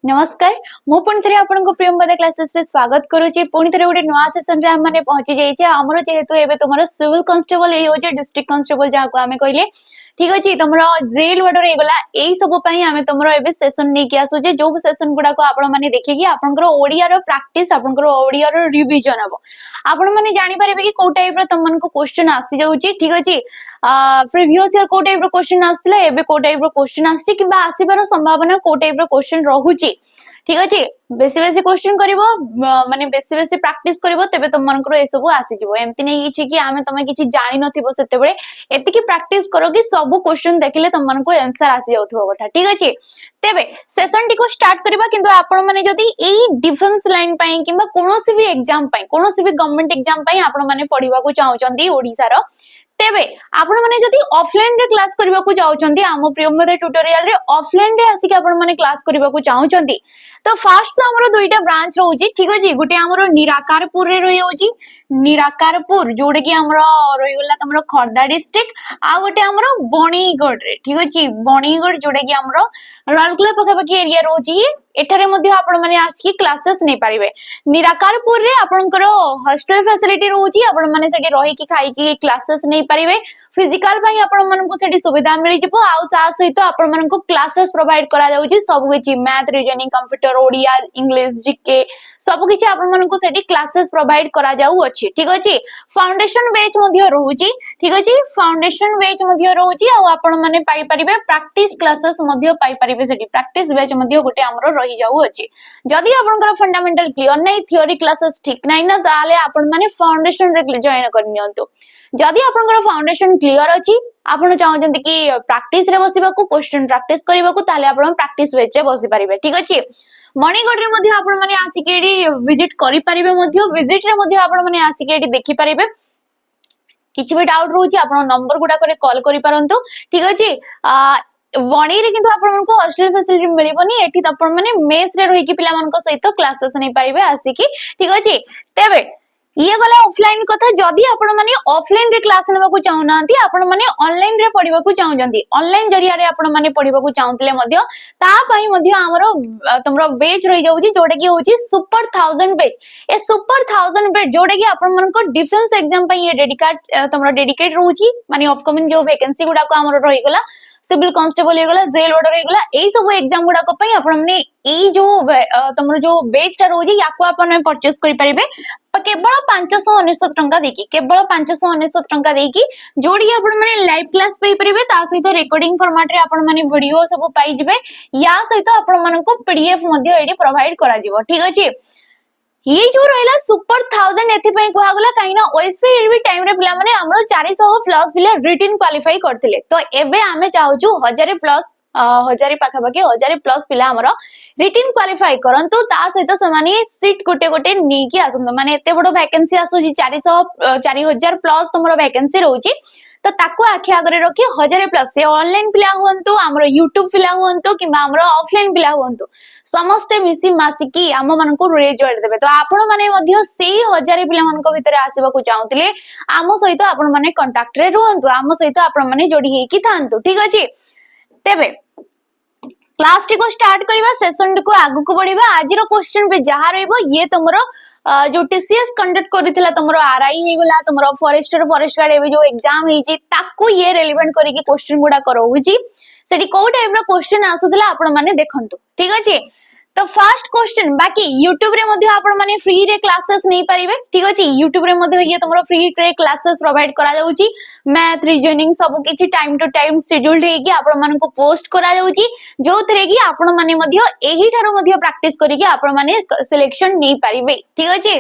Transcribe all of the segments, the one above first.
नमस्कार मु पुणी थे आपको प्रियंवदा क्लासेस रे स्वागत करूची पुणी थे गोटे नुआ सेशन रे हम माने पहुंची जाइए हमर जेहेतु एबे तुमरो सिविल कांस्टेबल ए होजे डिस्ट्रिक्ट कांस्टेबल जा को हमें कहले ठीक अछि तुमरो जेल बॉर्डर ए गला एई सब पई हमें तुमरो एबे सेशन नै कि आसु जे जो सेशन गुडा को आपण माने देखि कि आपनकर ओडिया रो प्रैक्टिस आपनकर ओडिया रो रिवीजन हबो आपण माने जानि परिबे कि को टाइप रो तमन को क्वेश्चन आसी जाउची ठीक अछि प्रीवियस ईयर को टाइप रो क्वेश्चन आस्तिला एबे को टाइप रो क्वेश्चन आसी किबा आसीबार संभावना को टाइप रो क्वेश्चन रहूची ठीक अछि बेसी बेसी क्वेश्चन करिवो माने बेसी बेसी प्रैक्टिस करिवो तबे तुम मनकर ए सब आसी जिवो एमति नै किछि कि आमे तमे किछि जानि नथिबो सेते बेले एति कि प्रैक्टिस करो कि सब क्वेश्चन देखिले तुम मन को आंसर आसी जाउथबो कथा ठीक अछि तबे सेशन टी को स्टार्ट करबा किंतु आपण माने जदी एई डिफेंस लाइन पई किबा कोनोसी भी एग्जाम पई कोनोसी भी गवर्नमेंट एग्जाम पई आपण माने पढिबा को चाहउचंदी ओडिसा रो तेबे आपण माने जदी ऑफलाइन रे क्लास करबा को जाउचंदी आम प्रियंवदा ट्यूटोरियल रे ऑफलाइन रे आसी के आपण माने क्लास करबा को चाहउचंदी तो फास्ट तो हमरो दुईटा ब्रांच रहउची ठीक अछि गुटे हमरो निराकारपुर रे रहि होची निराकारपुर जोडे कि हमरो रहि गला हमरो खर्दा डिस्ट्रिक्ट आ गुटे हमरो बणीगढ़ रे ठीक अछि बणीगढ़ जोडे कि हमरो राउरकेला पखापखी एरिया रहउची एठारे मध्ये आपण माने आसी क्लासेस नै पारिबे निराकारपुर रे आपनकर हॉस्टल फैसिलिटी रहउची आपण माने सेठी रहि कि खाइ कि क्लासेस नै पारिबे फिजिकल भाई आपण मन को सेठी सुविधा मिली जिवो आउ ता सहित आपण मन को क्लासेस प्रोवाइड करा जाउची सब किछि math reasoning computer Odia English GK सब किछि आपण मन को सेठी क्लासेस प्रोवाइड करा जाउ अछि ठीक अछि फाउंडेशन बैच मध्ये रहउची ठीक अछि फाउंडेशन बैच मध्ये रहउची आउ आपण माने पाई परिबे प्रैक्टिस क्लासेस मध्ये पाई परिबे सेठी प्रैक्टिस बैच मध्ये गोटे हमरो रहि जाउ अछि जदी आपनकर फंडामेंटल क्लियर नै थ्योरी क्लासेस ठीक नै ना ताले आपण माने फाउंडेशन रे जॉइन कर नियंतु जदी आपनकर फाउंडेशन क्लियर अछि आपण चाहउछन्ती कि प्रैक्टिस रे बसिबा को क्वेश्चन प्रैक्टिस करिबा को ताले आपण प्रैक्टिस बैच रे बसि परिबे ठीक अछि मणिगढ़ रे मध्ये आपण माने आसी के एडी विजिट करि परिबे मध्ये विजिट रे मध्ये आपण माने आसी के एडी देखि परिबे किछि भी डाउट रहउची आपण नंबर गुडा करे कॉल करि परंतु ठीक अछि वणी रे किंतु आपण मन को हॉस्टल फैसिलिटी मिलिबोनी एठी आपण माने मेस रे रहि कि पिला मन को सहित क्लासेस नै परिबे आसी कि ठीक अछि तेबे ये गला ऑफलाइन कथा जदी आपण माने ऑफलाइन रे क्लास नेबा को चाहनांती आपण माने ऑनलाइन रे पढिबा को चाहजंती ऑनलाइन जरिया रे आपण माने पढिबा को चाहतले मध्य ता पई मध्य हमरो तमरो बैच रहि जाउची जोडे कि होची सुपर 1000 बैच ए सुपर 1000 बैच जोडे कि आपण मन को डिफेंस एग्जाम पई ये डेडिकेट रहउची माने अपकमिंग जो वैकेंसी गुडा को हमरो रहि गला सिविल कांस्टेबल हे गला जेल ऑर्डर हे गला एई सब एग्जाम गुडा को पई आपण माने एई जो तमरो जो बैच ता रहउची याको आपण परचेस करि परिबे केवल 599 टंका देकी केवल 599 टंका देकी जोडी आपण माने लाइव क्लास पई परिबे ता सहित रिकॉर्डिंग फॉर्मेट रे आपण माने वीडियो सब पाई जिवे या सहित आपण मन को पीडीएफ मध्ये एडी प्रोवाइड करा जिवो ठीक अछि ये जो रहला सुपर 1000 एथि पई कोहा गला काइना ओएसपी टाइम रे पिला माने हमरो 400 प्लस पिला रिटन क्वालिफाई करथिले तो एबे आमे चाहूछु 1000 प्लस 1000 पाखा पाखी 1000 प्लस पिला हमरो रिटन क्वालिफाई करंतु ता सहित समाने सीट गोटे गोटे नी की आसंत माने एते बडो वैकेंसी आसु 400 4000 प्लस तमरो वैकेंसी रहउची तो ताको आखि आगरे रखी 1000 प्लस से ऑनलाइन पिला हुंतु हमरो यूट्यूब पिला हुंतु किबा हमरो ऑफलाइन पिला हुंतु समस्त मिसी मासिकी आम मन को रिजल्ट देबे तो आपण माने मध्य सेही 1000 पिला मन को भितरे आसीबा को चाहउतिले आम सहित आपण माने कांटेक्ट रे रहंतु आम सहित आपण माने जोडी हे की थांतु ठीक अछि तेबे क्लास टी को स्टार्ट करबा सेशन टी को आगु को बढ़िबा आज रो क्वेश्चन पे जहा रहइबो ये तमरो जो टीसीएस कंडक्ट करितला तमरो आरआई हे गला तमरो फॉरेस्टर फॉरेस्ट गार्ड एबे जो एग्जाम हेची ताकू ये रेलेवेंट करी कि क्वेश्चन गुडा करौची सेठी को टाइप रो क्वेश्चन आसुतला आपण माने देखंतु ठीक अछि तो फर्स्ट क्वेश्चन बाकी YouTube रे मध्ये आपण माने फ्री रे क्लासेस नै परिबे ठीक अछि YouTube रे मध्ये ये तमरो फ्री रे क्लासेस प्रोवाइड करा जाउची मैथ रीजनिंग सब किछि टाइम टू टाइम शेड्यूल्ड हे कि आपण माने को पोस्ट करा जाउची जो थरे कि आपण माने मध्ये एही थारो मध्ये प्रैक्टिस करी कि आपण माने सिलेक्शन नै परिबे ठीक अछि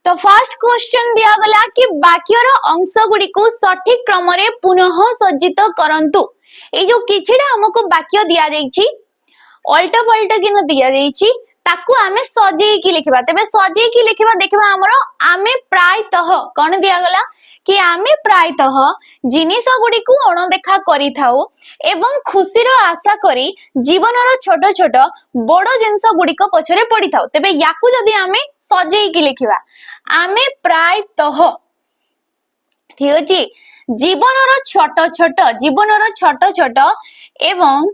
तो फर्स्ट क्वेश्चन दिया गला कि वाक्यर अंश गुडी को सठिक क्रम रे पुनः सज्जित करंतु ए जो किछिडा हमको वाक्य दिया जाईची अल्टा पल्टा कि न दिया जाईची ताकू आमे सजेई की लिखबा तबे सजेई की लिखबा देखबा हमरो आमे प्रायतः कोन दिया गला कि आमे प्रायतः जिनिस गुडी को अणदेखा करि थाउ एवं खुशीर आशा करी जीवनर छोट छोट बड़ जिंस गुडी को पछरे पड़ी थाउ तबे याकू जदी आमे सजेई की लिखबा आमे प्रायतः ठीक अछि जीवनर छोट छोट एवं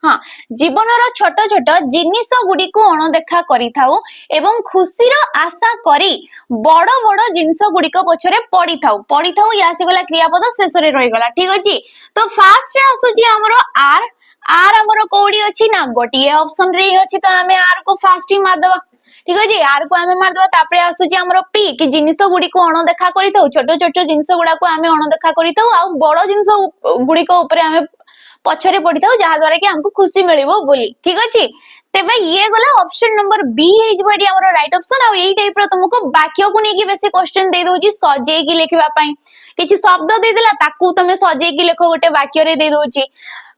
हाँ जीवनर छोट छोट जिनिस गुडी को अणदेखा करिथाउ एवं खुशीर आशा करी बड़ बड़ जिनिस गुडिक पछरे पड़ी थाउ या आसीगला क्रियापद शेष रे रहिगला ठीक अछि। तो फास्ट रे आसुची हमरो आर आर हमरो कोडी अछि ना गोटिए ऑप्शन रे अछि तो हमें आर को फास्ट ही मार दबा ठीक अछि। आर को हमें मार दबा तापरे आसुची हमरो पी कि जिनिस गुडी को अणदेखा करिथाउ छोट छोट जिनिस गुडा को हमें अणदेखा करिथाउ आ बड़ जिनिस गुडी को ऊपर हमें पछरे पड़ी थाउ जहा द्वारा कि हमको खुशी मिलिबो बोली ठीक अछि। तेबे ये गला ऑप्शन नंबर बी हे जबो एडी हमरो राइट ऑप्शन आ एई टाइप रो तुमको वाक्य को नेकी बेसी क्वेश्चन दे दोजी सजे की लिखिबा पई किछि शब्द दे देला ताकू तमे सजे की लिखो गोटे वाक्य रे दे दोजी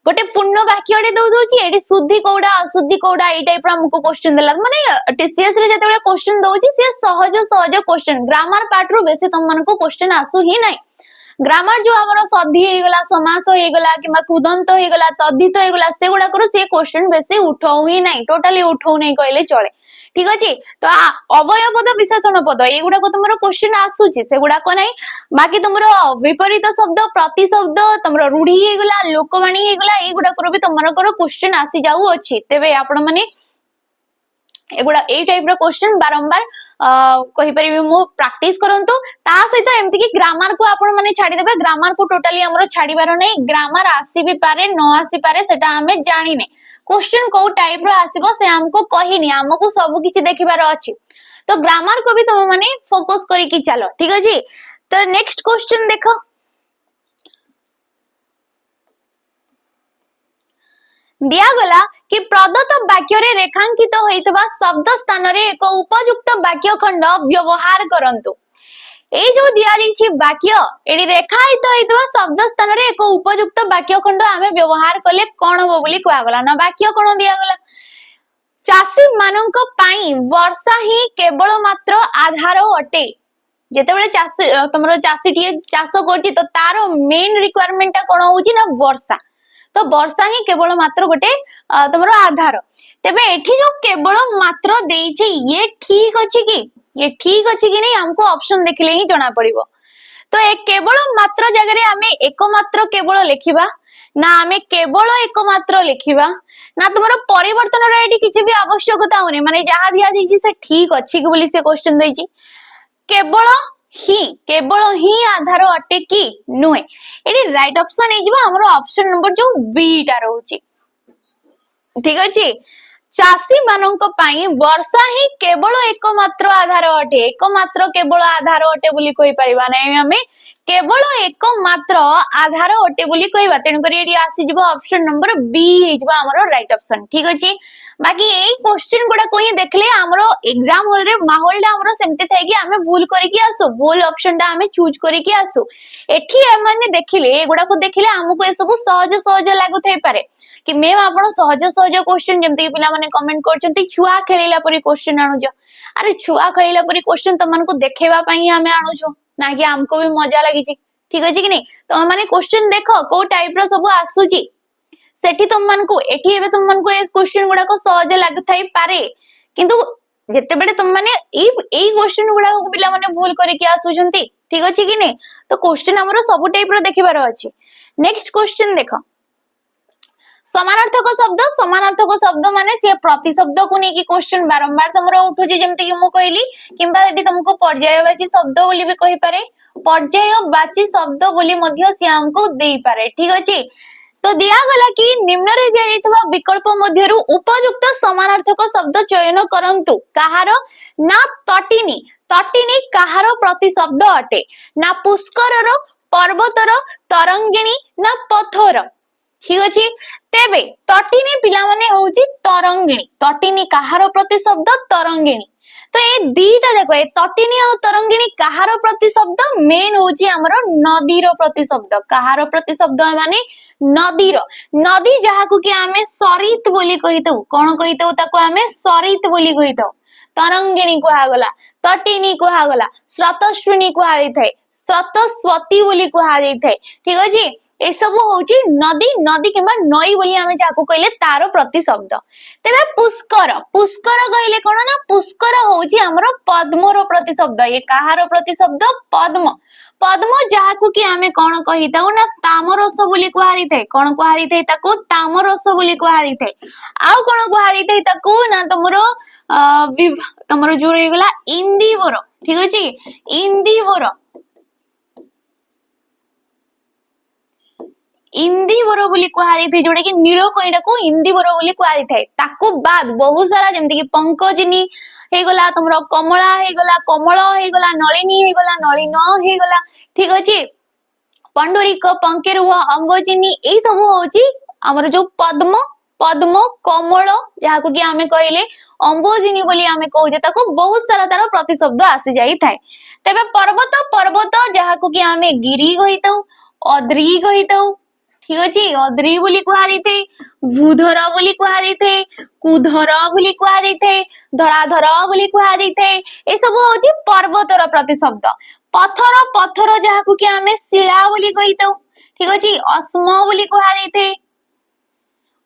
गोटे पूर्ण वाक्य रे दे दोजी एडी शुद्धि कोडा अशुद्धि कोडा एई टाइप रो हमको क्वेश्चन देला माने टीसीएस रे जते बेले क्वेश्चन दोजी से सहज सहज क्वेश्चन ग्रामर पार्ट रो बेसी तम मन को क्वेश्चन आसु ही नै। ग्रामर जो हमरो सद्धि हे गला समास हे गला किबा कृदंत हे गला तद्धित हे गला से गुडा करू से क्वेश्चन बेसी उठाउ ही नै टोटली उठाउ नै कहले चले ठीक अछि। तो अवयव पद विशेषण पद एगुडा को तुमरो क्वेश्चन आसुची से गुडा को नै बाकी तुमरो विपरीत शब्द प्रति शब्द तुमरो रूढ़ी हे गला लोकवाणी हे गला एगुडा करू भी तुमरो क्वेश्चन आसी जाऊ अछि। तेबे आपण माने एगुडा ए टाइप रो क्वेश्चन बारंबार कहि परिबे मु प्रैक्टिस करंतु ता सहित एमति कि ग्रामर को आपण माने छाडी देबे ग्रामर को टोटली हमरो छाडीबार नै ग्रामर आसी भी पारे न आसी पारे सेटा हमें जानि नै क्वेश्चन को टाइप रो आसीबो से हमको कहिनी हमको सब किछि देखिबार अछि। तो ग्रामर को भी तुम माने फोकस करी कि चलो ठीक अछि। तो नेक्स्ट क्वेश्चन देखो दिया गला कि प्रदत्त वाक्य रे रेखांकित होइतबा शब्द स्थान रे एक उपयुक्त वाक्य खंड व्यवहार करंतु ए जो दिया छि वाक्य एडी रेखांकित होइतबा शब्द स्थान रे एक उपयुक्त वाक्य खंड हमें व्यवहार कले कोन हो बोली कोआ गला ना वाक्य कोन दिया गला चासी मानक पाई वर्षा ही केवल मात्र आधार अटे जेते बेले चासी तमरो चासी टिए चासो करछि तो तारो मेन रिक्वायरमेंट कोन होउछि ना वर्षा तो वर्षा ही केवल मात्र गोटे तुमरो आधार तेबे एठी जो केवल मात्र देइछे ये ठीक अछि कि नहीं हमको ऑप्शन देखले ही जाना पड़िबो। तो एक केवल मात्र जगह रे हमें एकमात्र केवल लिखिबा ना हमें केवल एकमात्र लिखिबा ना तुमरो परिवर्तन रे एठी किछि भी आवश्यकता होने माने जहा दिया जाइछि से ठीक अछि कि बोली से क्वेश्चन देइछि केवल ही आधार अटे कि नुहे एडी राइट ऑप्शन हे जिबा हमरो ऑप्शन नंबर जो बी टा रहउची ठीक अछि। चासी मानक पाई वर्षा ही केवल एकमात्र आधार अटे बोली कहि परिबा नै हमें केवल एकमात्र आधार अटे बोली कहबा तेन करी एडी आसी जिवो ऑप्शन नंबर बी हे जिवो हमरो राइट ऑप्शन ठीक अछि। बाकी एई क्वेश्चन गुडा कोही देखले हमरो एग्जाम हॉल रे माहौल डा हमरो सेमते थाई कि हमें भूल करी कि आसु भूल ऑप्शन डा हमें चूज करी कि आसु एठी माने देखिले एगुडा को देखिले हमको ए सब सहज सहज लागु थाई पारे कि मैम आपण सहज सहज क्वेश्चन जेमते पिला माने कमेंट करचंती छुआ खेलेला परी क्वेश्चन आनुजो अरे छुआ खेलेला परी क्वेश्चन त मानको देखेबा पई हमें आनुजो ना कि हमको भी मजा लागि छी ठीक अछि कि नहीं। तो माने क्वेश्चन देखो को टाइप रो सब आसुची सेठी तुम मानको एठी एबे तुम मानको ए क्वेश्चन गुडा को सहज लागु थाई पारे किंतु जेते बेले तुम माने ए क्वेश्चन गुडा को पिला माने भूल करी कि आसुचंती ठीक अछि कि नहीं। तो क्वेश्चन हमरो सब टाइप रो देखिबार अछि। नेक्स्ट क्वेश्चन देखो समानार्थक शब्द माने से प्रति शब्द को नेकी क्वेश्चन बारंबार तुमरो उठुची जेमते कि मु कहली किंबा एटी तुमको पर्यायवाची शब्द बोली भी कहि पारे पर्यायवाची शब्द बोली मध्य से हमको देई पारे ठीक अछि। तो दिया गला कि निम्न रे दिया जायतबा विकल्प मध्यरु उपयुक्त समानार्थक शब्द चयन करंतु कहार ना तटिनी कहार प्रति शब्द अटे ना पुष्कर पर्वतर तरंगिणी ना पथर ठीक अछि। तेबे तटिनी पिला माने होउची तरंगिणी तटिनी कहार प्रति शब्द तरंगिणी तो ए दीटा देखो ए तटिनी और तरंगिणी कहार प्रति शब्द मेन होउची हमरो नदीर प्रति शब्द कहार प्रति शब्द माने नदीर नदी जहाकू कि आमे सरित बोली कहितौ कोन कहितौ ताको आमे सरित बोली कहितौ तरंगिणी कुहा गला तटिनी कुहा गला स्रोतस्विनी कुहा जायथाय स्रोतस्वती बोली कुहा जायथाय ठीक अछि। ए सब होउची नदी नदी किबा नई बोली हमें जाको कहले तारो प्रति शब्द तेबे पुष्कर कहले कोन ना पुष्कर होउची हमरो पद्मरो प्रति शब्द ये कहारो प्रति शब्द पद्म पद्म जाहाकु कि आमे कोन कहिताउ ना तामरस बोली कुहारी थाए कोन कुहारी थाए ताकू तामरस बोली कुहारी थाए आउ कोन कुहारी थाए ताकू ना तमरो तमरो जो रही गला इंदिवर ठीक अछि इंदिवर इंदिवर बोली कुहारी थाए जोडा कि नीलो कइडा को इंदिवर बोली कुहारी थाए ताकू बाद बहुत सारा जेमति कि पंकजनी हे गला तमरो कमला हे गला कमल हे गला नलिनी हे गला नलिन हे गला ठीक अछि पंडरीक पंकेरुह अंगजिनी ए सब होची हमर जो पद्म पद्म कमल जाहाकू कि आमे कहले अंबोजिनी बोली आमे कहूजे ताको बहुत सारा तार प्रतिशब्द आसी जाई थाए तबे पर्वत पर्वत जाहाकू कि आमे गिरी कहिताउ अद्री कहिताउ ठीक अछि अद्री बोली कुहारी थे भूधर बोली कुहारी थे कुधर बोली कुहारी थे धराधर बोली कुहारी थे ए सब होची पर्वतर प्रतिशब्द पत्थर पत्थर जाहाकू कि आमे शिला बोली कहिताउ ठीक अछि अस्म बोली कुहारी थे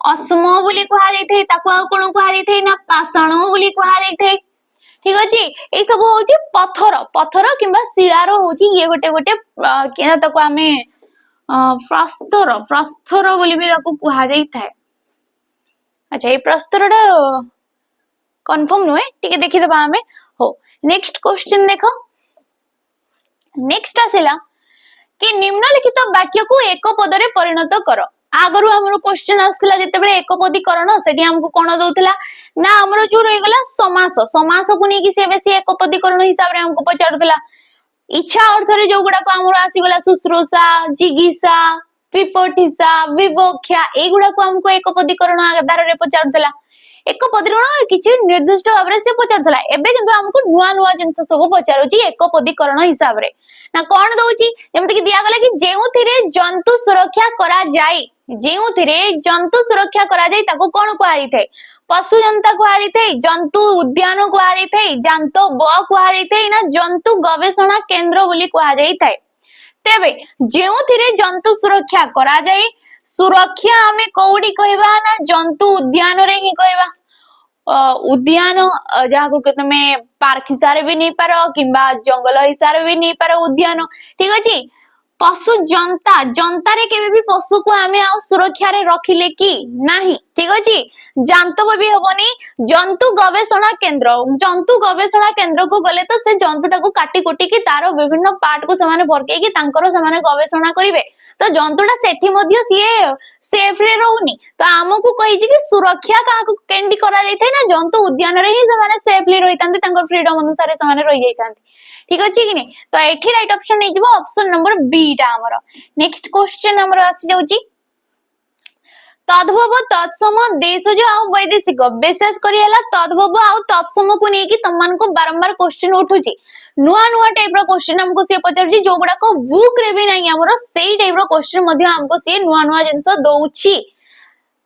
अस्म बोली कुहारी थे ताको आ कोन कुहारी थे ना पाषाण बोली कुहारी थे ठीक अछि ए सब होची पत्थर पत्थर किबा शिलार होची ये गोटे गोटे के ताको आमे प्रस्तर प्रस्तर बोली भी ताको कुहा जाई थाए अच्छा ये प्रस्तरटा कंफर्म नुहे ठीक है देखि दबा हमें हो नेक्स्ट क्वेश्चन देखो नेक्स्ट आसिला कि निम्नलिखित वाक्य को एक पदरे परिणत कर आगरु हमरो क्वेश्चन आस्थिला जेतेबेले एक पदीकरण सेठी हमको कोन दोतला ना हमरो जो रही गला समास समास को नेकी से बेसी एक पदीकरण हिसाब रे हमको पचारतला इच्छा अर्थ रे जो गुडा को हमरो आसी गला शुश्रूषा जिगीषा विपठिसा विवक्षा ए गुडा को हमको एक पदीकरण आधार रे पचारतला एक पदीकरण किछि निर्दिष्ट भाव रे से पचारतला एबे किंतु हमको नुवा नुवा जिंस सब पचारुची एक पदीकरण हिसाब रे ना कोन दउची जेमति कि दिया गला कि जेउथिरे जंतु सुरक्षा करा जाय जेउथिरे जंतु सुरक्षा करा जाय ताको कोन कुहारी थे पशु जनता कुहारी थे जंतु उद्यान कुहारी थे जंतु ब कुहारी थे ना जंतु गवेषणा केंद्र बोली कुहा जाय थाए तेबे जेउथिरे जंतु सुरक्षा करा जाय सुरक्षा हमें कोडी कहबा ना जंतु उद्यान रे ही कहबा उद्यान जहाको के तमे पार्क हिसारे भी नहीं पारो किंबा जंगल हिसारे भी नहीं पारो उद्यान ठीक अछि पशु जनता जनता रे केबे भी पशु को आमे आ सुरक्षा रे रखिले कि नाही ठीक अछि जानतब भी होबनी जंतु गवेषणा केंद्र को गले तो से जंतुटा को काटी कुटी कि तारो विभिन्न पार्ट को समाने भरके कि तांकर समाने गवेषणा करिवे तो जंतुटा सेठी मध्य सिए सेफ रे रहउनी तो हमकु कहि जे कि सुरक्षा का को केंडी करा जाय थे ना जंतु उद्यान रे ही समाने सेफली रहितांते तांकर फ्रीडम अनुसार समाने रहि जायतांते ठीक अछि कि नै तो एठी राइट ऑप्शन नै जिवो ऑप्शन नंबर बी टा हमर नेक्स्ट क्वेश्चन हमर आसी जाउची तद्भव तत्सम देशज आ वैदेशिक विशेष करी हला तद्भव आ तत्सम को नै कि तमन को बारंबार क्वेश्चन उठुची नुआ नुआ टाइप रो क्वेश्चन हमको से पचारची जो गुडा को बुक रे भी नै हमर सेही टाइप रो क्वेश्चन मध्ये हमको से नुआ नुआ जिंस दउची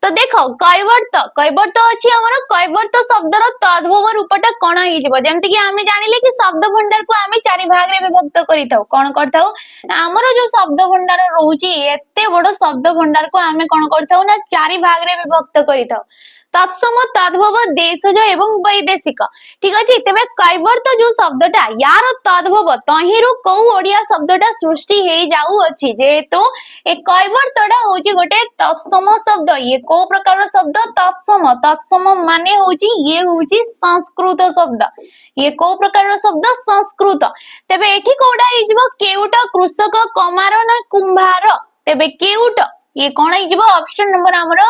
तो देखो कैवर्त अछि हमर कैवर्त शब्द रो तद्भव रूपटा कोन हि जिवो जेमति कि आमे जानिले कि शब्द भंडार को आमे चारि भाग रे विभक्त करिताउ कोन करताउ हमर जो शब्द भंडार रहउची एते बडो शब्द भंडार को आमे कोन करताउ ना चारि भाग रे विभक्त करिताउ तत्सम तद्भव देशज एवं वैदेशिक ठीक अछि तबे कैवर्त जो शब्दटा यार तद्भव तहिरु को ओडिया शब्दटा सृष्टि हे जाउ अछि जेहेतु ए कैवर्तडा होची गोटे तत्सम शब्द ये को प्रकार शब्द तत्सम तत्सम माने होची ये होची संस्कृत शब्द ये को प्रकार शब्द संस्कृत तबे एठी कोडा हिजबो केउट कृषक कमार ना कुंभार तबे केउट ये कौन हिजबो ऑप्शन नंबर हमरो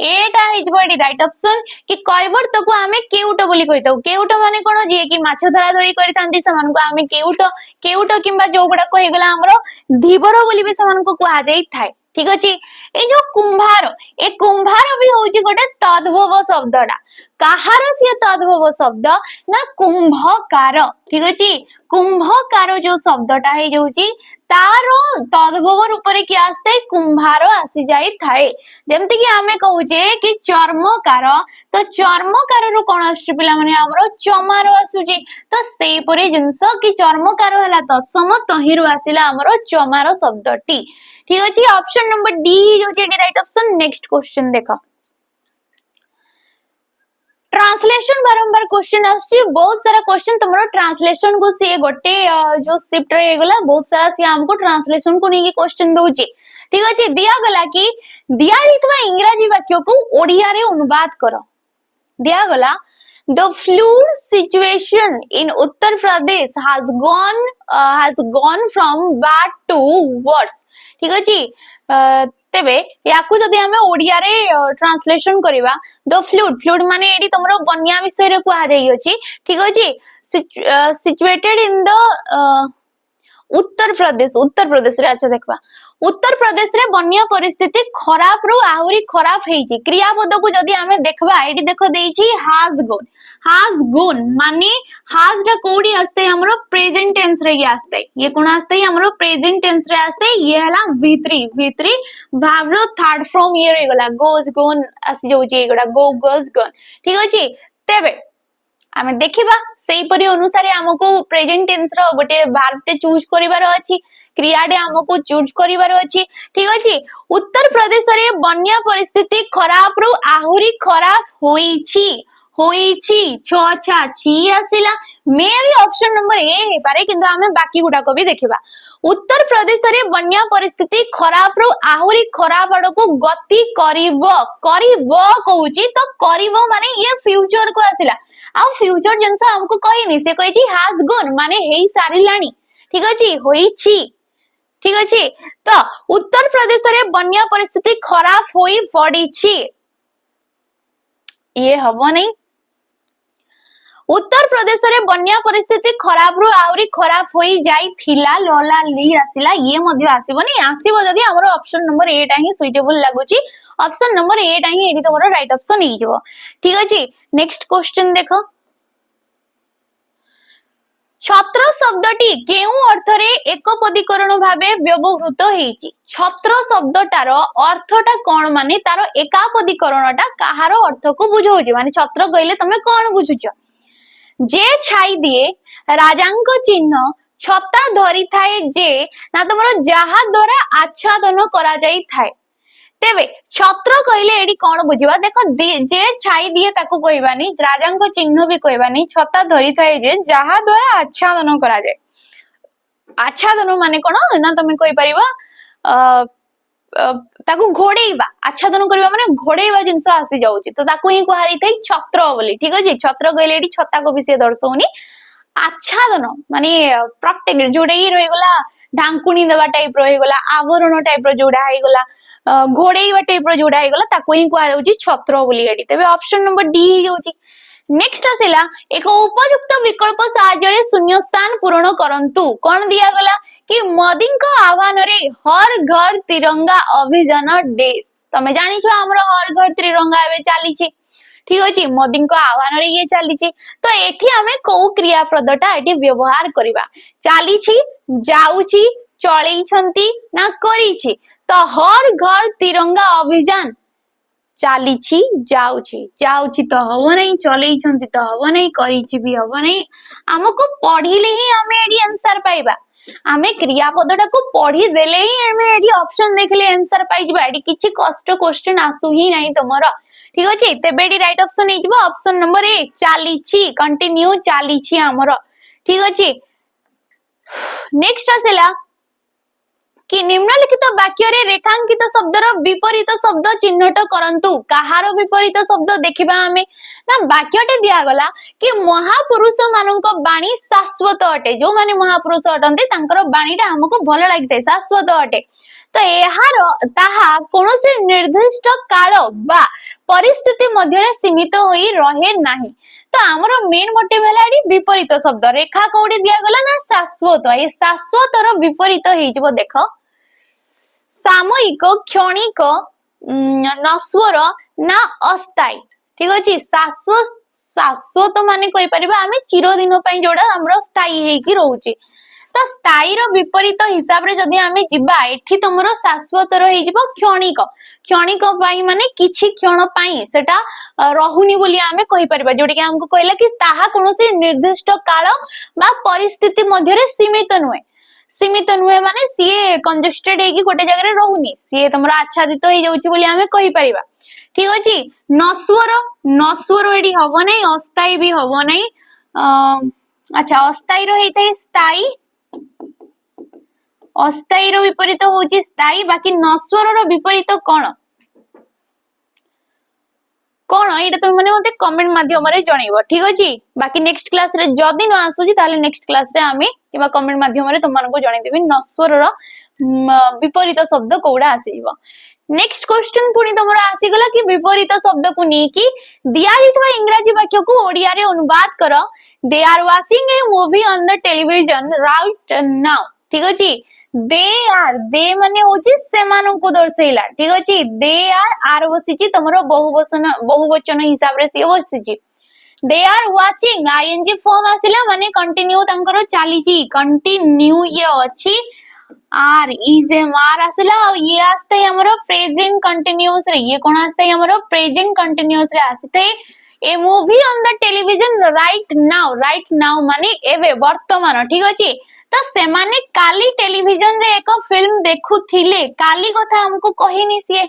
एटा हिजबो एडी राइट ऑप्शन कि कैवर्त को आमे केउट बोली कहिताउ केउट माने कोन जे कि माछ धरा धरी करितांती समान को आमे केउट केउट किंबा जो गुडा को हेगला हमरो धीवर बोली भी समान को कुहा जाई थाए ठीक अछि ए जो कुंभार ए कुंभार भी होची गोटे तद्भव शब्दडा काहार से तद्भव शब्द ना कुंभकार ठीक अछि कुंभकार जो शब्दटा हे जोची तारो तद्भव रूप रे कि आस्ते कुंभार आसी जाई थाए जेमति कि आमे कहूजे कि चर्मकार तो चर्मकार रो कोन आसी पिला माने हमरो चमार आसुजी तो सेही परे जिंस कि चर्मकार हला तत्सम तहिरु आसीला हमरो चमार शब्दटी ठीक अछि ऑप्शन नंबर डी जो जे राइट ऑप्शन नेक्स्ट क्वेश्चन देखो ट्रांसलेशन बारंबार क्वेश्चन आछी बहुत सारा क्वेश्चन तुमरो ट्रांसलेशन को सी गोटे जो शिफ्ट रे गला बहुत सारा सी हमको ट्रांसलेशन को नहीं क्वेश्चन दउची ठीक अछि दिया गला कि दिया हितवा इंग्रजी वाक्य को ओडिया रे अनुवाद करो दिया गला the fluid situation in Uttar Pradesh has gone from bad to worse ठीक अछि तेबे याकू जदि हमें ओडिया रे ट्रांसलेशन करिवा द फ्लूड माने एडी तमरो बन्या विषय रे कुआ जाई अछि ठीक अछि situated in the Uttar Pradesh रे अच्छा देखबा उत्तर प्रदेश रे बन्या परिस्थिति खराब रु आहुरी खराब हेची क्रियापद को जदि हमें देखबा एडी देखो देइछि has gone माने has रा कोडी आस्ते हमरो प्रेजेंट टेंस रे आस्ते ये कोन आस्ते हमरो प्रेजेंट टेंस रे आस्ते ये हला v3 भाव रो थर्ड फॉर्म ये रे गला goes gone आसी जाउची एगडा go goes gone ठीक अछि तेबे आमे देखिबा सेही परि अनुसार हमको प्रेजेंट टेंस रो गोटे वर्ब टे चूज करिवार अछि क्रिया डे हमको चूज करिवार अछि ठीक अछि उत्तर प्रदेश रे बन्या परिस्थिति खराब रु आहुरी खराब होईछि छ अच्छा छी आसिला मे भी ऑप्शन नंबर ए हे पारे किंतु हमें बाकी गुडा को भी देखिबा उत्तर प्रदेश रे बन्या परिस्थिति खराब रु आहुरी खराब आड़ को गति करिवो कहूची तो करिवो माने ये फ्यूचर को आसिला आ फ्यूचर जिंस हमको कहिनी से कहिची हैज गॉन माने हेई सारिलानी ठीक अछि होईछि ठीक अछि तो उत्तर प्रदेश रे बन्या परिस्थिति खराब होई पड़िछि ये हबो नहीं उत्तर प्रदेश रे बन्या परिस्थिति खराब रु आउरी खराब होई जाई थिला लला ली आसिला ये मध्ये आसीबनी आसीबो जदी हमरो ऑप्शन नंबर 8 ही सुइटेबल लागुची ऑप्शन नंबर 8 ही एडी तमरो राइट ऑप्शन ही जबो ठीक अछि नेक्स्ट क्वेश्चन देखो छत्र शब्दटी केउ अर्थ रे एकपदीकरण भाबे व्यवहृत हेची छत्र शब्दटार अर्थटा कोन माने तारो एकापदीकरणटा काहार अर्थ को बुझौची माने छत्र कहिले तमे कोन बुझुचो जे छाई दिए राजांक चिन्ह छता धरी थाए जे ना तुमरो जहा द्वारा आच्छादन करा जाई थाए तेबे छत्र कहिले एडी कोन बुझिबा देखो जे छाई दिए ताको कहबानी राजांक चिन्ह भी कहबानी छता धरी थाए जे जहा द्वारा आच्छादन करा जाए आच्छादन माने कोन ना तमे कहि परिबा ताको घोड़ेइबा आच्छादन करबा माने घोड़ेइबा जिंस आसी जाउची तो ताको ही कहै थई छत्र बोली ठीक अछि छत्र कहले एडी छता को विषय दर्शौनी आच्छादन माने प्रोटेक्ट जोडे ही रहि गला ढांकुनी देबा टाइप रहि गला आवरण टाइप रो जोडा हे गला घोड़ेइबा टाइप रो जोडा हे गला ताको ही कहै जाउची छत्र बोली एडी तबे ऑप्शन नंबर डी ही जाउची नेक्स्ट आसिला एक उपयुक्त विकल्प साहाय्य रे शून्य स्थान पूर्ण करंतु कोन दिया गला कि मोदी को आह्वान रे हर घर तिरंगा अभियान डेस तमे जानि छ हमरो हर घर तिरंगा एबे चाली छी ठीक अछि मोदी को आह्वान रे ये चाली छी तो एठी हमें को क्रिया पदटा एठी व्यवहार करबा चाली छी जाउ छी चलै छंती ना करी छी तो हर घर तिरंगा अभियान चाली छी जाउ छी तो हबो नहीं चलै छंती तो हबो नहीं करी छी भी हबो नहीं हमको पढिले ही हमें एडी आंसर पाइबा आमे क्रियापदटा को पढ़ी देले ही हमें एडी ऑप्शन देखले आंसर पाइ जबा एडी किछि कष्ट क्वेश्चन आसु ही नहीं तमरो ठीक अछि तेबे एडी राइट ऑप्शन हे जबा ऑप्शन नंबर ए चाली छी कंटिन्यू चाली छी हमरो ठीक अछि नेक्स्ट आसेला कि निम्नलिखित वाक्य रे रेखांकित शब्दर विपरीत शब्द चिन्हट करंतु कहार विपरीत शब्द देखिबा हमें ना वाक्यटे दिया गला कि महापुरुष मानक बाणी शाश्वत अटे जो माने महापुरुष अटंते तांकर बाणीटा हमको भल लागिते शाश्वत अटे तो एहार ताहा कोनोसी निर्दिष्ट काल बा परिस्थिति मध्य रे सीमित होई रहे नाही तो हमर मेन मोटिव हैला एडी विपरीत शब्द रेखा कोडी दिया गला ना शाश्वत ए शाश्वतर विपरीत हेइ जबो देखो सामयिक क्षणिक नश्वर ना अस्थायी ठीक अछि शाश्वत माने कहि परिबा हमें चिरदिन पई जोडा हमरो स्थायी हेइ कि रहउची तो स्थायी रो विपरीत हिसाब रे जदी हमें जिबा एठी तमरो शाश्वत रहि जिवो क्षणिक पई माने किछि क्षण पई सेटा रहुनी बोली हमें कहि परिबा जोडी के हमको कहला कि ताहा कोनोसी निर्दिष्ट काल बा परिस्थिति मध्य रे सीमित नुहे माने सीए कंजस्टेड हेकी गोटे जगह रे रहुनी सीए तमरा आच्छादित हो जाउची बोली हमें कहि परिबा ठीक अछि नस्वर नस्वर एडी हबो नै अस्थाई भी हबो नै अच्छा अस्थाई रो हेतै स्थाई अस्थाई रो विपरीत होची स्थाई बाकी नस्वर रो विपरीत कोन कोन एटा तुम माने मते कमेंट माध्यम रे जणैबो ठीक अछि बाकी नेक्स्ट क्लास रे जदी न आसुची ताले नेक्स्ट क्लास रे आमी किबा कमेंट माध्यम रे तुम मानको जणै देबी नस्वर रो विपरीत शब्द कोडा आसीबो नेक्स्ट क्वेश्चन पुनी तमरा आसी गला कि विपरीत शब्द को नी कि दिया जितवा इंग्रजी वाक्य को ओडिया रे अनुवाद करो they are watching a movie on the television right now ठीक अछि दे माने होची सेमानन को दर्शैला ठीक अछि दे आर बसिची तमरो बहुवचन हिसाब रे से बसिची they are watching I N G form आसिला माने कंटिन्यू तांकर चालीची कंटिन्यू ये अछि आर इज एम आर आसिला ये आस्ते हमरो प्रेजेंट कंटिन्यूअस रे ये कोन आस्ते हमरो प्रेजेंट कंटिन्यूअस रे आस्ते a movie on the television right now माने एवे वर्तमान ठीक अछि तो सेमाने काली टेलीविजन रे एक फिल्म देखुथिले काली कथा हमको कहिनी सिए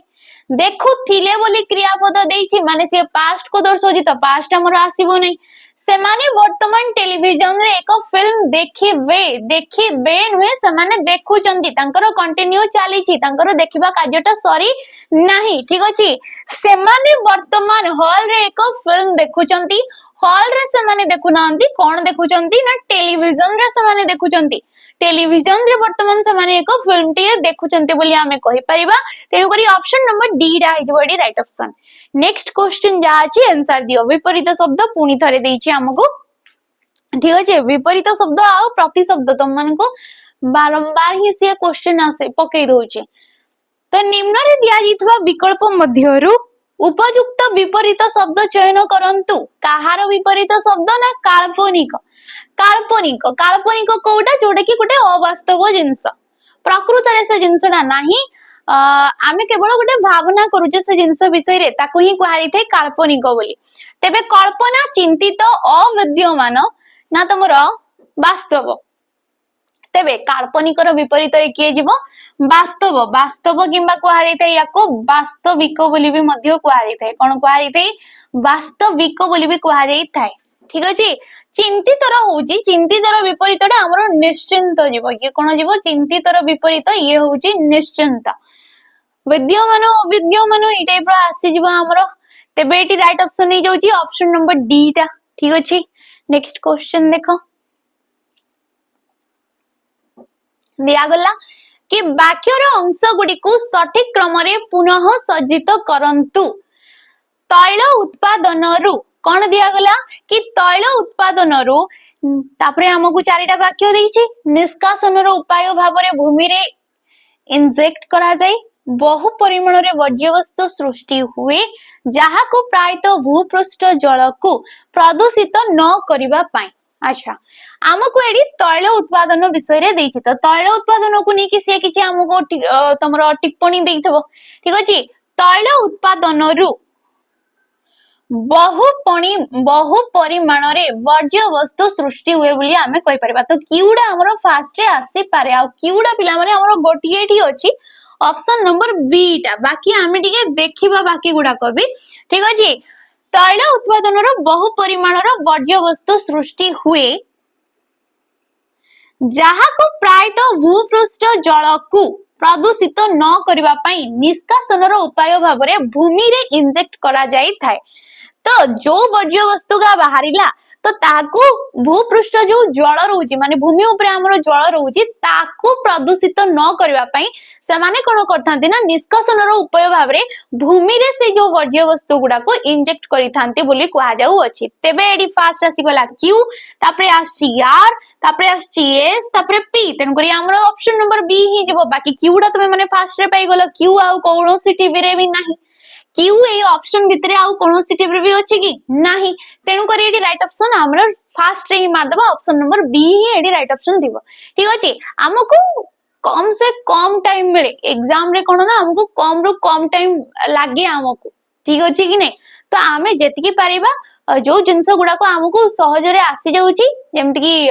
देखुथिले बोली क्रियापद देइछि माने सिए पास्ट को दर्शोजी तो पास्ट हमर आसीबो नै सेमाने वर्तमान टेलीविजन रे एक फिल्म देखिबे नुहे सेमाने देखुचंती तांकर कंटिन्यू चालीछि तांकर देखिबा कार्यटा सॉरी नाही ठीक अछि सेमाने वर्तमान हॉल रे एक फिल्म देखुचंती हॉल रे सेमाने देखुनांती कोन देखुचंती ना टेलीविजन रे सेमाने देखुचंती टेलीविजन रे वर्तमान सेमाने एक फिल्म टी देखुचंती बोली हमें कहि परिबा तेनु करी ऑप्शन नंबर डी रा हिजो एडी राइट ऑप्शन नेक्स्ट क्वेश्चन जा अछि आंसर दियो विपरीत शब्द पुनी थरे देइछि हमको ठीक अछि विपरीत शब्द आ प्रति शब्द तुम मन को बारंबार ही से क्वेश्चन आसे पकई दोछि तो निम्न रे दिया जितवा विकल्प मध्यरु उपयुक्त विपरीत शब्द चयन करंतु काहार विपरीत शब्द ना काल्पनिक काल्पनिक काल्पनिक कोडा जोडे कि गुटे अवास्तव जिंस प्रकृत रे से जिंसडा नाही आमे केवल गुटे भावना करूजे से जिंस विषय रे ताकू ही कुहाई थे काल्पनिक बोली तेबे कल्पना चिंतित अविद्यमान ना तमरो वास्तव तेबे काल्पनिक रो विपरीत रे किए जीवो वास्तव वास्तव किंबा कुहा जायते याको वास्तविक बोली भी मध्य कुहा जायते कोन कुहा जायते वास्तविक बोली भी कुहा जायते ठीक अछि चिंतित होउची चिंतित विपरीत हमरो निश्चिंत जीव ये कोन जीव चिंतित विपरीत ये होउची निश्चिंत विद्यमान अविद्यमान ई टाइप रो आसी जीव हमरो तेबे एटी राइट ऑप्शन नै जाउची ऑप्शन नंबर डी टा ठीक अछि नेक्स्ट क्वेश्चन देखो दिया गला कि वाक्यर अंश गुडी को सठिक क्रम रे पुनः सज्जित करंतु तैल उत्पादन रु कोन दिया गला कि तैल उत्पादन रु तापरे हमकु चारिटा वाक्य देइछि निष्कासन रो उपाय भाव रे भूमि रे इंजेक्ट करा जाय बहु परिमाण रे वर्ज्य वस्तु सृष्टि हुए जहा को प्रायतः भूपृष्ठ जल को प्रदूषित न करिबा पाई अच्छा हमको एडी तैल उत्पादन विषय रे देइछि त तैल उत्पादन को नेकी से किछि हमको तमरो टिप्पणी देइथबो ठीक अछि तैल उत्पादन रु बहु परिमाण रे वर्ज्य वस्तु सृष्टि हुए बोली हमें कहि परबा तो किउडा हमरो फास्ट रे आसी पारे आ किउडा पिला माने हमरो गोटिए ठी अछि ऑप्शन नंबर बी टा बाकी हमें ठीक देखिबा बाकी गुडा कबी ठीक अछि तैल उत्पादन रो बहु परिमाण रो वर्ज्य वस्तु सृष्टि हुए जहा को प्रायतः भूपृष्ठ जल को प्रदूषित न करिबा पई निष्कासन रो उपाय भाव रे भूमि रे इंजेक्ट करा जाई थाए तो जो वर्ज्य वस्तु का बाहरिला तो ताकू भूपृष्ठ जो जल रहउची माने भूमि ऊपर हमरो जल रहउची ताकू प्रदूषित न करबा पई से माने कोन करथांती ना निष्कासन रो उपाय भाव रे भूमि रे से जो वर्ज्य वस्तु गुडा को इंजेक्ट करिथांती बोली कुहा जाउ अछि तेबे एडी फास्ट आसी गला क्यू तापरे आछि आर तापरे आछि एस तापरे पी तन करी हमरो ऑप्शन नंबर बी ही जेबो बाकी क्यूडा तमे माने फास्ट रे पाई गलो क्यू आ कोनोसी टीवी रे भी नाही क्यू ए ऑप्शन भितरे आउ कोनोसी टीवी रे भी अछि कि नाही तेनु करी एडी राइट ऑप्शन हमरो फास्ट रे ही मार दबा ऑप्शन नंबर बी ही एडी राइट ऑप्शन दिबो ठीक अछि हमको कम से कम टाइम मिले एग्जाम रे कोन ना हमको कम रो कम टाइम लागे हमको ठीक अछि कि नै तो आमे जेतिकी परिबा जो जिंस गुडा को हमको सहज रे आसी जाउची जेमति कि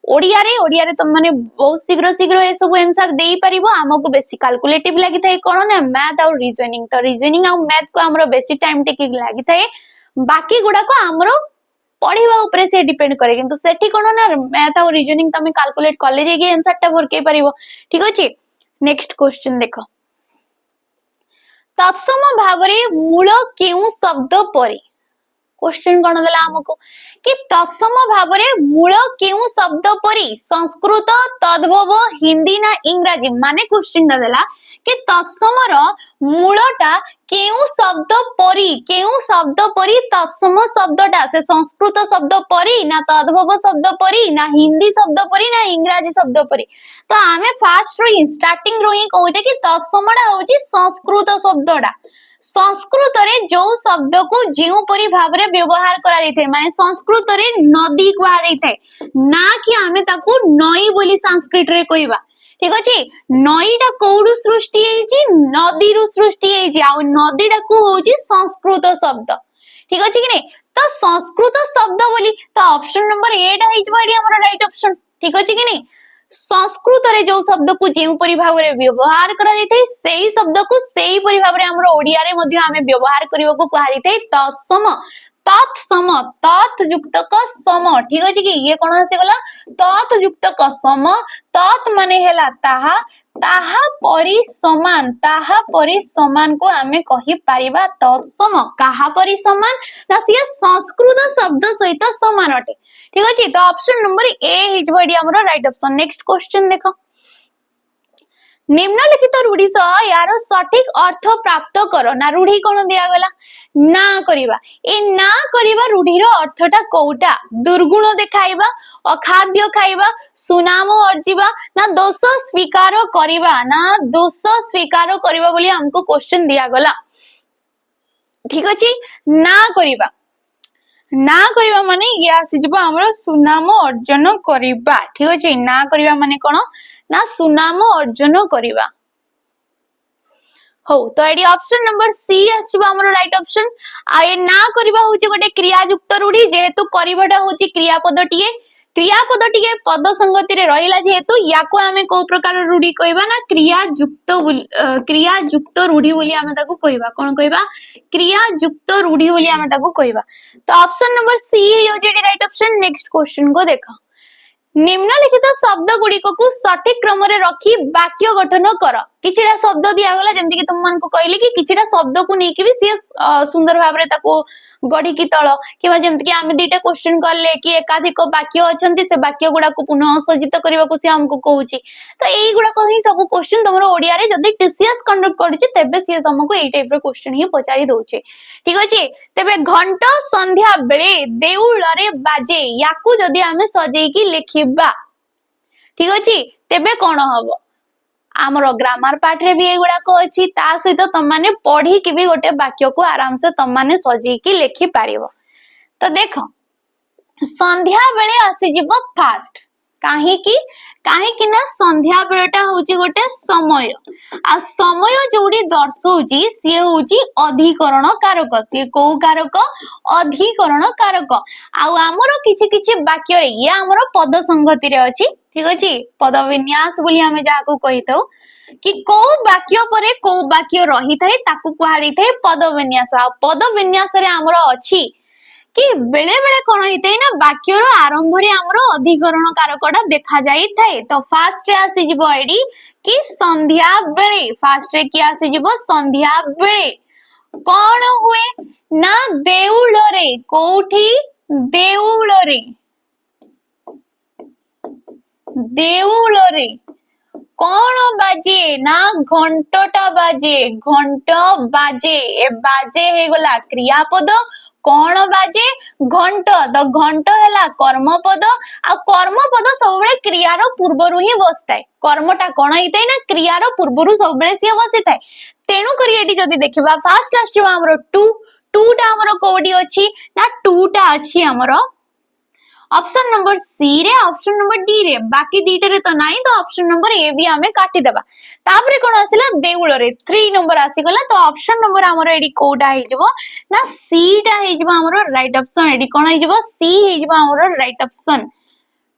ओडिया रे तुम माने बहुत शीघ्र शीघ्र ए सब आंसर देई परिबो हमको बेसी कैलकुलेटिव लागि थाए कोन ना मैथ और रीजनिंग तो रीजनिंग और मैथ को हमरो बेसी टाइम टेकिंग लागि थाए बाकी गुडा को हमरो पढ़िबा ऊपर से डिपेंड करे किंतु सेठी कोन ना मैथ और रीजनिंग तमे कैलकुलेट करले जे आंसर टा भरके परिबो ठीक अछि नेक्स्ट क्वेश्चन देखो तत्सम भावरे मूल केउ शब्द परी क्वेश्चन कौन देला हमको कि तत्सम भावरे मूल केउ शब्द परी संस्कृत तद्भव हिंदी ना इंग्रजी माने क्वेश्चन देला कि तत्समर मूलटा केउ शब्द परी तत्सम शब्दटा से संस्कृत शब्द परी ना तद्भव शब्द परी ना हिंदी शब्द परी ना इंग्रजी शब्द परी तो आमे फास्ट रो स्टार्टिंग रो ही कहूजे कि तत्समटा होची संस्कृत शब्दटा संस्कृत रे जो शब्द को जेउ परि भाबरे व्यवहार करा जायथे माने संस्कृत रे नदी कहा जायथे ना कि आमे ताकू नई बोली संस्कृत रे कहबा ठीक अछि नईटा कोडु सृष्टि हेची नदी रु सृष्टि हेची आ नदीटा को होची संस्कृत शब्द ठीक अछि कि नै तो संस्कृत शब्द बोली तो ऑप्शन नंबर 8 हेची बाडी हमर राइट ऑप्शन ठीक अछि कि नै संस्कृत रे जो शब्द को जेउ परि भाबरे व्यवहार करा जायथे सेही शब्द को सेही परि भाबरे हमर ओडिया रे मध्ये आमे व्यवहार करिवो को कहा जायथे तत्सम तत्सम तत् युक्त क सम ठीक अछि कि ये कोन आसी गला तत् युक्त क सम तत् माने हेला ताहा ताहा परि समान को आमे कहि परिबा तत्सम काहा परि समान ना सिया संस्कृत शब्द सहित समान अटे ठीक अछि तो ऑप्शन नंबर ए हिज बडी हमरो राइट ऑप्शन नेक्स्ट क्वेश्चन देखो निम्नलिखित रूढ़ी सह यार सठिक अर्थ प्राप्त करो ना रूढ़ी कोन दिया गला ना करिबा ए ना करिबा रूढ़ीर अर्थटा कोउटा दुर्गुण देखाइबा अखाद्य खाइबा सुनाम अर्जिबा ना दोष स्वीकार करिबा बोली हमको क्वेश्चन दिया गला ठीक अछि ना करिबा माने ये आसी जबो हमरो सुनाम अर्जन करिबा ठीक अछि ना करिबा माने कोन ना सुनाम अर्जन करिबा हो तो एडी ऑप्शन नंबर सी आसीबा हमरो राइट ऑप्शन आ ए ना करिबा होची गोटे क्रिया युक्त रूढ़ी जेहेतु करिबाटा होची क्रियापद टिके पद संगति रे रहिला जेहेतु याको हमें को प्रकार रूढ़ी कहबा ना क्रिया युक्त रूढ़ी बोली हमें ताको कहबा कोन कहबा क्रिया युक्त रूढ़ी बोली हमें ताको कहबा तो ऑप्शन नंबर सी हो जे राइट ऑप्शन नेक्स्ट क्वेश्चन को देखो निम्नलिखित शब्द गुड़िक को सठिक क्रम रे रखी वाक्य गठन कर किछिटा शब्द दिया गला जेमति कि तुम मान को कहली कि किछिटा शब्द को नेकी भी सी सुंदर भाबरे ताको गडी की तळ किबा जेमति कि आमे दीटा क्वेश्चन करले कि एकाधिक वाक्य अछंती से वाक्य गुडा को पुनः सज्जित करबा को से हमको कहूची तो एई गुडा को ही सब क्वेश्चन तमरो ओडिया रे जदी टीसीएस कंडक्ट करूची तेबे से तुमको एई टाइप रो क्वेश्चन ही पचारी दोचे ठीक अछि तेबे घंटा संध्या बेले देउळ रे बाजे याकू जदी आमे सजेई की लिखिबा ठीक अछि तेबे कोन हबो आमरो ग्रामर पाठ रे भी एगुडा को अछि ता सहित तुम माने पढ़ी कि भी गोटे वाक्य को आराम से तुम माने सजी की लिखि पारिबो तो देखो संध्या बेले आसी जिवो फास्ट काहे कि ना संध्या बेलेटा होची गोटे समय आ समय जोडी दर्शौची से होची अधिकरण कारक से को कारक अधिकरण कारक आ हमरो किछि वाक्य रे ये हमरो पद संगति रे अछि ठीक अछि पद विन्यास बोली हमें जाको कहितौ कि को वाक्य परे को वाक्य रही थाए ताकू कहा दै थाए पद विन्यास आ पद विन्यास रे हमरो अछि कि बेले बेले कोन हिते ना वाक्य रो आरंभ रे हमरो अधिकरण कारकटा देखा जाई थाए तो फास्ट रे आसी जिवो एडी कि संध्या बेले फास्ट रे कि आसी जिवो संध्या बेले कोन हुए ना देउळ रे कोठी देउळ रे कौन बाजे ना घंटटा बाजे घंट बाजे ए बाजे हे गला क्रियापद कौन बाजे घंट द घंट हैला कर्मपद आ कर्मपद सब बेले क्रियार पूर्वरु ही बसताय कर्मटा कोन हितै ना क्रियार पूर्वरु सब बेले से बसिताय तेनु करी एटी जदी देखिबा फास्ट आस्टिबा हमरो टू टा हमरो कोडी अछि ना टू टा अछि हमरो ऑप्शन नंबर सी रे ऑप्शन नंबर डी रे बाकी दीटा रे तो नाही तो ऑप्शन नंबर ए भी हमें काटी देबा तापरे कोन आसिला देउळ रे 3 नंबर आसी गला तो ऑप्शन नंबर हमरो एडी कोडा हे जबो ना सी टा हे जबो हमरो राइट ऑप्शन एडी कोन हे जबो सी हे जबो हमरो राइट ऑप्शन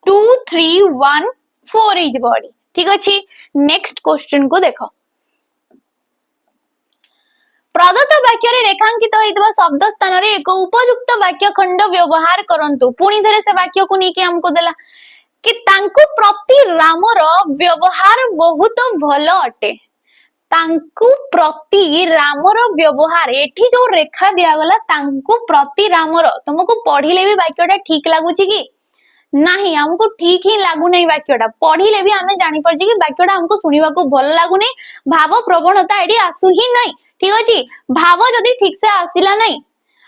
2 3 1 4 इज बॉडी ठीक अछि। नेक्स्ट क्वेश्चन को देखो प्रदत्त वाक्य रे रेखांकित होइतबा शब्द स्थान रे एक उपयुक्त वाक्य खंड व्यवहार करंतु पुणी थरे से वाक्य को नेकी हमको देला कि तांको प्रति रामर व्यवहार बहुत भलो अटे तांकु प्रति रामर व्यवहार एठी जो रेखा दिया गला तांकु प्रति रामर तुमको पढ़िले भी वाक्यटा ठीक लागुची कि नहीं हमको ठीक ही लागु नहीं वाक्यटा पढ़िले भी हमें जानि परछि कि वाक्यटा हमको सुनिबा को भल लागु नहीं भाव प्रवणता एडी आसु ही नहीं ठीक अछि भाव जदी ठीक से आसिला नहीं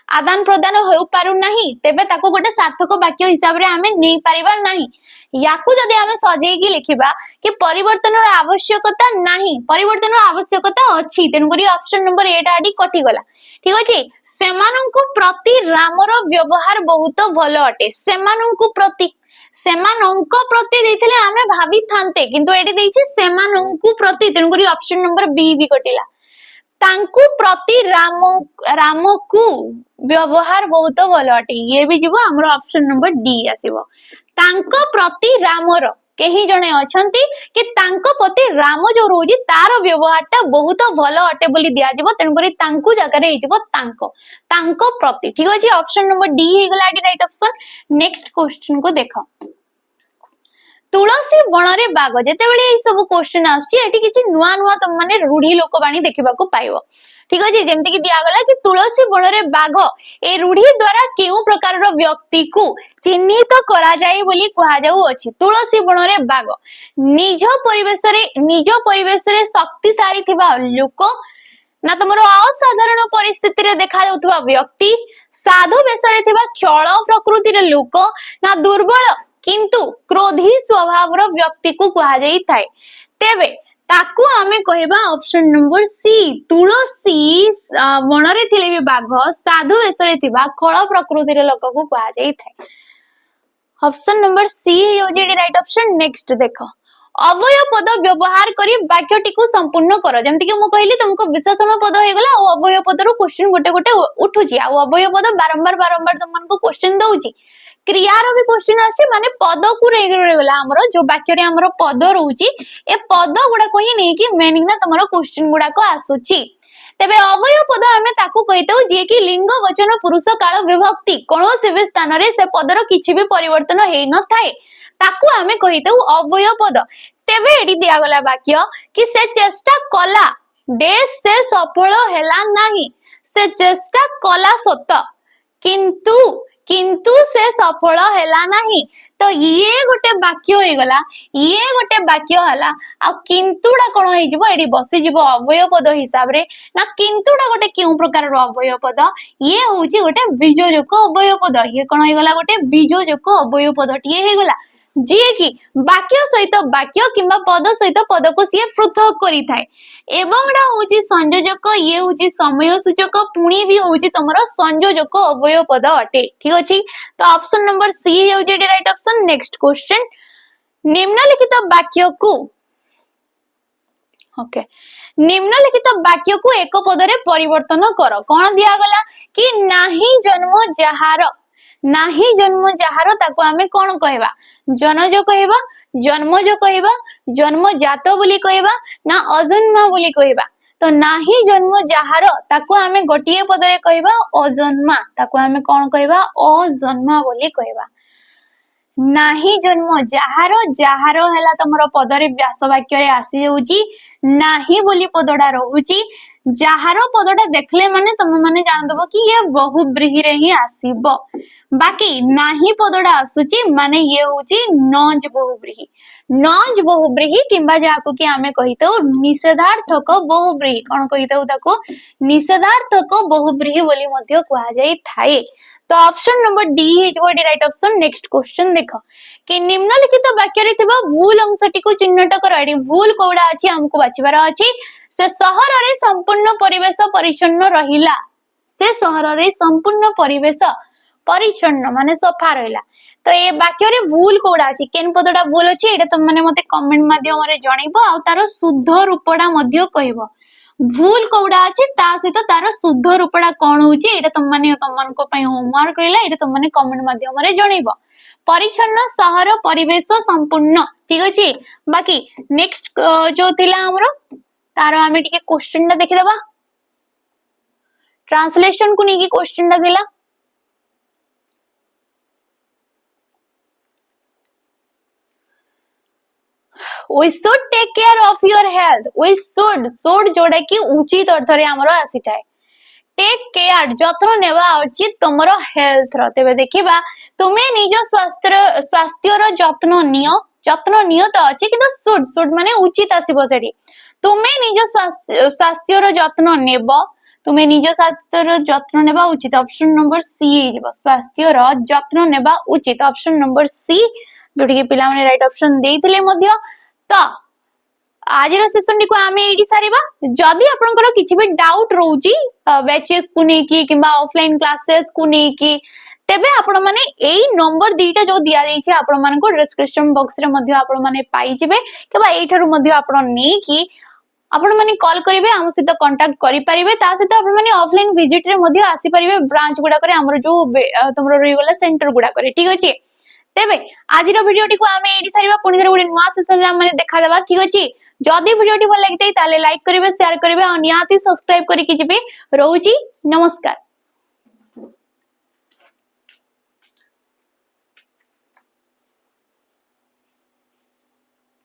आदान प्रदान हो पारु नहीं तेबे ताको गोटे सार्थक वाक्य हिसाब रे हमें नहीं पारिबा नहीं याकू जदी हमें सजेई की लिखिबा कि परिवर्तन आवश्यकता नहीं परिवर्तन आवश्यकता अछि तेनकरी ऑप्शन नंबर 8 आडी कटि गला ठीक अछि सेमानंकु प्रति रामर व्यवहार बहुत भलो अटे सेमानंकु प्रति देथिले हमें भाबी थांते किंतु एडी देछि सेमानंकु प्रति तेनकरी ऑप्शन नंबर बी भी कटिला तांकु प्रति रामकु व्यवहार बहुत भलो अटे ये भी जीवो हमरो ऑप्शन नंबर डी आसीबो तांको प्रति रामर केही जणे अछंती कि तांको प्रति राम जो रोजी तार व्यवहारटा बहुत भलो अटे बोली दिया जीवो तेनकरी तांकु जगह रे हिजबो तांको प्रति ठीक अछि ऑप्शन नंबर डी हे गला राइट ऑप्शन। नेक्स्ट क्वेश्चन को देखो तुलसी बणरे बाग जेते बेले ए सब क्वेश्चन आछि एठी किछि नुवा नुवा तुम माने रूढ़ी लोकबाणी देखिबा को पाइबो ठीक अछि जेमति कि दिया गला कि तुलसी बणरे बाग ए रूढ़ी द्वारा केउ प्रकार रो व्यक्ति को चिन्हित करा जाय बोली कहा जाउ अछि तुलसी बणरे बाग निज परिवेश रे शक्तिशाली थिबा लोक ना तमरो असाधारण परिस्थिति रे देखा जाउथबा व्यक्ति साधु वेश रे थिबा क्षण प्रकृति रे लोक ना दुर्बल किंतु क्रोधी स्वभाव रो व्यक्ति को कहा जाई थाए तेबे ताकू आमे कहबा ऑप्शन नंबर सी तुलसी वणरे थिले भी बाघ साधु वेशरे थिबा खळ प्रकृति रे लोक को कहा जाई थाए ऑप्शन नंबर सी हो जे राइट ऑप्शन। नेक्स्ट देखो अवय पद व्यवहार करी वाक्यटी को संपूर्ण करो जेमति कि मु कहली तुमको विशेषण पद हे गला और अवय पद रो क्वेश्चन गोटे गोटे उठुची आ अवय पद बारंबार तुम मन को क्वेश्चन दउची क्रियार भी क्वेश्चन आछे माने पद को रे गला हमरो जो वाक्य रे हमरो पद रहउची ए पद गुडा को ही नै कि मीनिंग ना तमरो क्वेश्चन गुडा को आसुची तेबे अवय पद हमें ताकू कहतेउ जे कि लिंग वचन पुरुष काल विभक्ति कोनोसी भी स्थान रे से पदर किछि भी परिवर्तन हेइ न थाए ताकू हमें कहतेउ अवय पद तेबे एडी दिया गला वाक्य कि से चेष्टा कला देश से सफल हेला नाही से चेष्टा कला सत किंतु से सफल हेला नाही तो ये गोटे वाक्य हो गला ये गोटे वाक्य हला आ किंतुडा कोन होई जिवो एडी बसी जिवो अवय पद हिसाब रे ना किंतुडा गोटे केउ प्रकार रो अवय पद ये होउची गोटे बीजोजक अवय पद ये कोन होई गला गोटे बीजोजक अवय पद टिए हे गला जे कि वाक्य सहित वाक्य किंबा पद सहित पद को सिए पृथक करी थाए एवं एडा होउची संयोजक ये होउची समय सूचक पुणी भी होउची तमरो संयोजक अवय पद अटे ठीक अछि तो ऑप्शन नंबर सी होउची राइट ऑप्शन। नेक्स्ट क्वेश्चन निम्नलिखित वाक्य को ओके निम्नलिखित वाक्य को एक पद रे परिवर्तन करो कोन दिया गला कि नाही जन्म जहार ताको हमें कोन कहबा जनज कहबा जन्मज कहबा जन्मजात बोली कहबा ना अजन्मा बोली कहबा तो नाही जन्म जहार ताको हमें गोटिए पद रे कहबा अजन्मा ताको हमें कोन कहबा अजन्मा बोली कहबा नाही जन्म जहार हैला तमरो पद रे व्यास वाक्य रे आसी होउची नाही बोली पदडा रहउची जहार पदटा देखले माने तुम माने जान दबो कि ये बहुब्रीहि रे ही आसीबो बाकी नाही पदडा आसुची माने ये होची नज बहुब्रीहि किंबा जाको कि हमें कहितो निषेधार्थक बहुब्रीहि कोन कहितो ताको निषेधार्थक बहुब्रीहि बोली मध्ये कहा जाई थाए तो option number D is what right option. Next question देखो कि निम्नलिखित वाक्य रे थिबा भूल अंशटी को चिन्हट करो एडी भूल कोडा अछि हमको बाछिबार अछि से सहर रे संपूर्ण परिवेश परिच्छन्न रहिला से सहर रे संपूर्ण परिवेश परिच्छन्न माने सफा रहिला तो ये वाक्य रे भूल कोडा अछि केन पदटा भूल अछि एटा तुम माने मते कमेंट माध्यम रे जणैबो आ तारो शुद्ध रूपडा मध्ये कहबो भूल कोडा अछि ता सहित तार शुद्ध रूपडा कोन होची एटा तुमको पई होमवर्क रहला एटा तुम माने कमेंट माध्यम रे जणैबो परिच्छन्न सहर परिवेश संपूर्ण ठीक अछि बाकी नेक्स्ट जो थिला हमरो तार आमे टिके क्वेश्चन टा देखि देबा ट्रांसलेशन को नेकी क्वेश्चन टा दिला we should take care of your health we should जोड़ा कि उचित अर्थ रे हमरो आसी थाए टेक केयर जत्न नेबा उचित तमरो हेल्थ रो तेबे देखिबा तुमे निज स्वास्थ्य रो जत्न नियो तो अछि किंतु शुड माने उचित आसीबो सेठी तुमे निज स्वास्थ्य रो जत्न नेबो तुमे निज स्वास्थ्य रो जत्न नेबा उचित ऑप्शन नंबर सी जेबो स्वास्थ्य रो जत्न नेबा उचित ऑप्शन नंबर सी जोटी के पिला माने राइट ऑप्शन देइथिले मध्य तो आज सेशन को आमे एडी सारिबा जदी आपनकर किछि भी डाउट रहउची बैचेस को नै कि किबा ऑफलाइन क्लासेस को नै कि तेबे आपण माने एई नंबर दीटा जो दिया देछि आपण मान को डिस्क्रिप्शन बॉक्स रे मध्ये आपण माने पाई जिवे केबा एठारु मध्ये आपण नै कि आपण माने कॉल करिवे हम सहित कांटेक्ट करि परिबे ता सहित आपण माने ऑफलाइन विजिट रे मध्ये आसी परिबे ब्रांच गुडा करे हमर जो तुमरो रेगुलर सेंटर गुडा करे ठीक अछि तेबे आज रो वीडियो को आमे एडी सारिबा पुनी धरे गुडी नुवा सेशन रे माने देखा देबा ठीक अछि जदी वीडियो भल लगितै ताले लाइक करिवे शेयर करिवे और निहाती सब्सक्राइब करिकि जिबे रहउची नमस्कार।